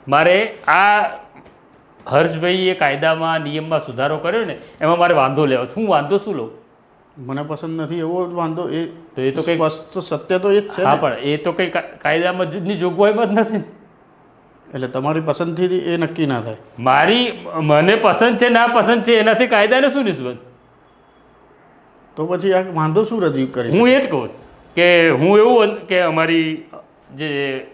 મારે આ હર્ષભાઈ એ કાયદામાં નિયમમાં સુધારો કર્યો ને એમાં મારે વાંધો લેવો છે. હું વાંધો શું લઉં? મને પસંદ નથી એવો જ વાંધો એ તો એ તો કંઈક સ્પષ્ટ સત્ય તો એ જ છે હા, ને. પણ એ તો કંઈ કાયદામાં ની જોગવાઈમાં જ નથી ને. એટલે તમારી પસંદથી એ નક્કી ના થાય. મને પસંદ છે ના પસંદ છે એનાથી કાયદાને શું નિસ્બત? તો પછી આ વાંધો શું રજૂ કરી? હું એ જ કહું કે હું એવું કે અમારી જે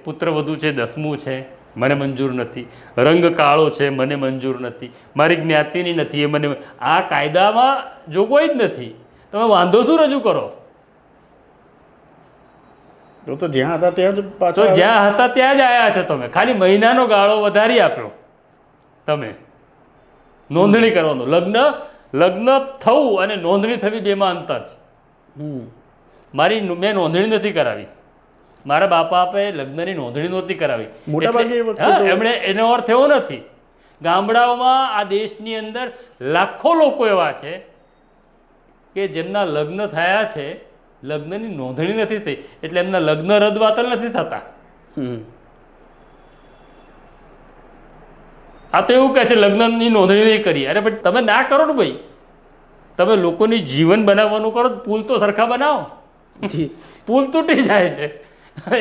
પુત્રવધુ છે 10મું છે મને મંજૂર નથી, રંગ કાળો છે મને મંજૂર નથી, મારી જ્ઞાતિની નથી એ મને, આ કાયદામાં જોગવાઈ જ નથી. તમે વાંધો શું રજૂ કરો? તો જ્યાં હતા ત્યાં જ તો પાછા જ્યાં હતા ત્યાં જ આવ્યા છો તમે. ખાલી મહિનાનો ગાળો વધારી આપ્યો તમે નોંધણી કરવાનો. લગ્ન થવું અને નોંધણી થવી બેમાં અંતર છે. મેં નોંધણી નથી કરાવી, મારા બાપાએ લગ્નની નોંધણી નહોતી કરાવી. મોટાભાગે એ વખતે તો એમણે એનો અર્થ એવો નથી. ગામડાઓમાં આ દેશની અંદર લાખો લોકો એવા છે કે જેમના લગ્ન થયા છે, લગ્નની નોંધણી નથી થઈ, એટલે એમના લગ્ન રદબાતલ નથી થતા. આ તો એવું કહે છે લગ્નની નોંધણી નહીં કરી. અરે પણ તમે ના કરો ને ભાઈ, તમે લોકોની જીવન બનાવવાનું કરો. પુલ તો સરખા બનાવો. પુલ તૂટી જાય છે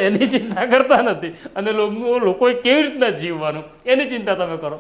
એની ચિંતા કરતા નથી, અને લોકોએ કેવી રીતના જીવવાનું એની ચિંતા તમે કરો.